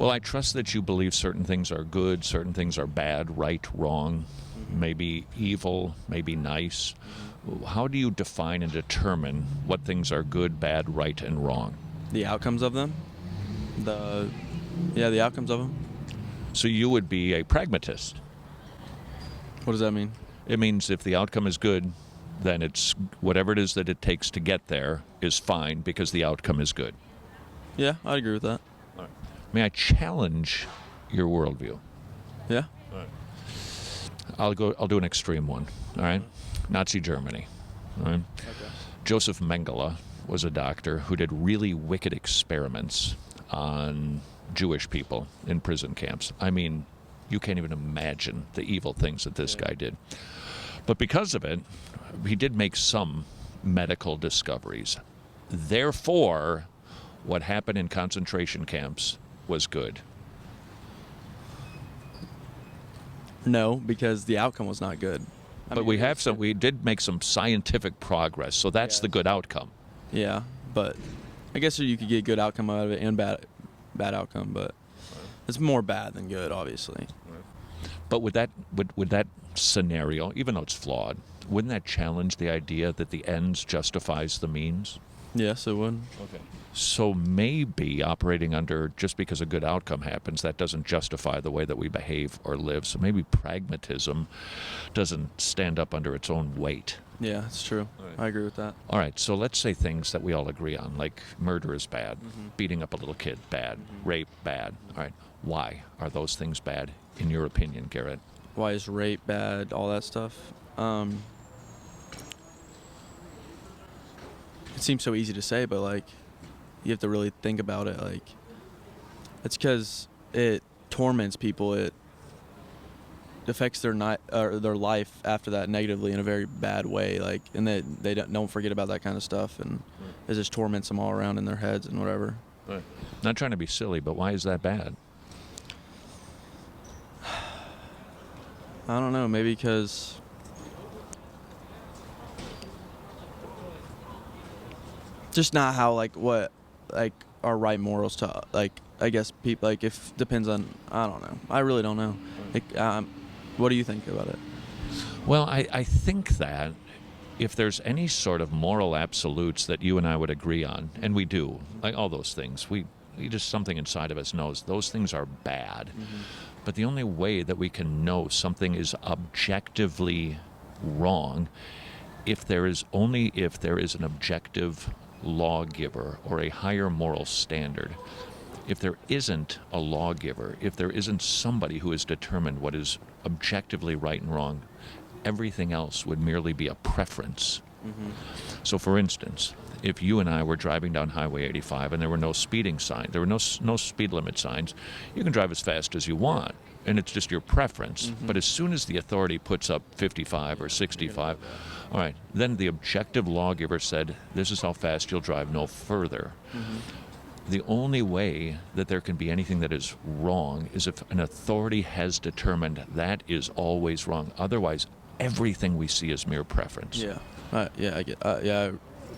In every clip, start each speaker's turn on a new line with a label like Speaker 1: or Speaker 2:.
Speaker 1: Well, I trust that you believe certain things are good, certain things are bad, right, wrong, maybe evil, maybe nice. How do you define and determine what things are good, bad, right, and wrong?
Speaker 2: The outcomes of them. The outcomes of them.
Speaker 1: So you would be a pragmatist.
Speaker 2: What does that mean?
Speaker 1: It means if the outcome is good, then it's whatever it is that it takes to get there is fine because the outcome is good.
Speaker 2: Yeah, I agree with that.
Speaker 1: All right. May I challenge your worldview?
Speaker 2: Yeah.
Speaker 1: All right. I'll do an extreme one. All right. Nazi Germany. All right.
Speaker 2: Okay.
Speaker 1: Joseph Mengele was a doctor who did really wicked experiments on Jewish people in prison camps. I mean, you can't even imagine the evil things that this guy did. But because of it, he did make some medical discoveries. Therefore, what happened in concentration camps was good.
Speaker 2: No, because the outcome was not good.
Speaker 1: But we did make some scientific progress, so that's the good outcome.
Speaker 2: Yeah, but I guess you could get good outcome out of it and bad outcome, but it's more bad than good, obviously.
Speaker 1: But would that scenario, even though it's flawed, wouldn't that challenge the idea that the ends justifies the means?
Speaker 2: Yes, it would.
Speaker 1: Okay. So maybe operating under just because a good outcome happens, that doesn't justify the way that we behave or live. So maybe pragmatism doesn't stand up under its own weight.
Speaker 2: Yeah, it's true.
Speaker 1: Right.
Speaker 2: I agree with that.
Speaker 1: All right, so let's say things that we all agree on, like murder is bad, beating up a little kid, bad, rape, bad. All right, why are those things bad, in your opinion, Garrett?
Speaker 2: Why is rape bad, all that stuff? It seems so easy to say, but, like, you have to really think about it. Like, it's because it torments people. It affects their life after that negatively in a very bad way. Like, and they don't forget about that kind of stuff, and it just torments them all around in their heads and whatever.
Speaker 1: Right. Not trying to be silly, but why is that bad?
Speaker 2: I don't know. Maybe because just not how our right morals to I guess people if depends on I don't know. I really don't know. What do you think about it?
Speaker 1: Well, I think that if there's any sort of moral absolutes that you and I would agree on, and we do, like all those things, we just something inside of us knows those things are bad. But the only way that we can know something is objectively wrong if there is an objective lawgiver or a higher moral standard. If there isn't a lawgiver, if there isn't somebody who has determined what is objectively right and wrong, everything else would merely be a preference. So, for instance, if you and I were driving down Highway 85 and there were no speeding signs, there were no speed limit signs, you can drive as fast as you want, and it's just your preference. But as soon as the authority puts up 55 or 65, all right, then the objective lawgiver said, this is how fast you'll drive, no further. The only way that there can be anything that is wrong is if an authority has determined that is always wrong. Otherwise, everything we see is mere preference.
Speaker 2: Yeah. I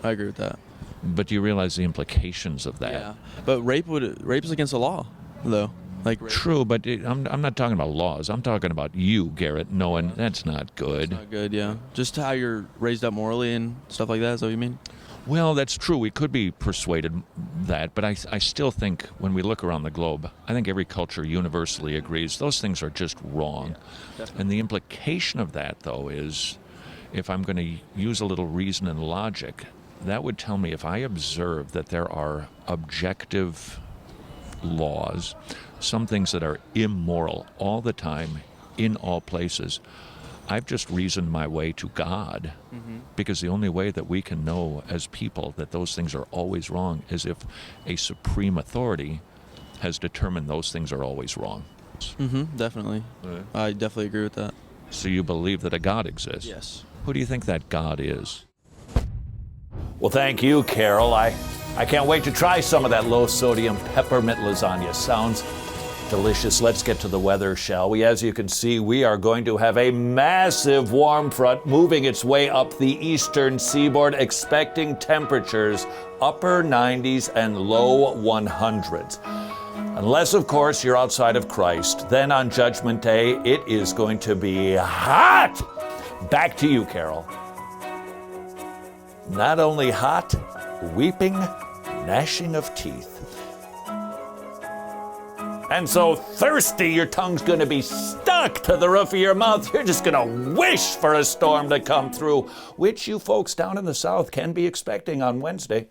Speaker 2: agree with that.
Speaker 1: But do you realize the implications of that?
Speaker 2: Yeah. But rape is against the law, though. Like rape.
Speaker 1: True, but I'm not talking about laws. I'm talking about you, Garrett, knowing that's not good.
Speaker 2: It's not good, yeah. Just how you're raised up morally and stuff like that, is that what you mean?
Speaker 1: Well, that's true. We could be persuaded that, but I still think when we look around the globe, I think every culture universally agrees those things are just wrong.
Speaker 2: Yeah,
Speaker 1: and the implication of that, though, is if I'm going to use a little reason and logic, that would tell me if I observe that there are objective laws, some things that are immoral all the time, in all places, I've just reasoned my way to God, because the only way that we can know as people that those things are always wrong is if a supreme authority has determined those things are always wrong.
Speaker 2: Definitely.
Speaker 1: Right.
Speaker 2: I definitely agree with that.
Speaker 1: So you believe that a God exists?
Speaker 2: Yes.
Speaker 1: Who do you think that God is?
Speaker 3: Well, thank you, Carol. I can't wait to try some of that low-sodium peppermint lasagna. Sounds delicious. Let's get to the weather, shall we? As you can see, we are going to have a massive warm front moving its way up the eastern seaboard, expecting temperatures upper 90s and low 100s. Unless, of course, you're outside of Christ. Then on Judgment Day, it is going to be hot. Back to you, Carol. Not only hot, weeping, gnashing of teeth. And so thirsty, your tongue's going to be stuck to the roof of your mouth. You're just going to wish for a storm to come through, which you folks down in the South can be expecting on Wednesday.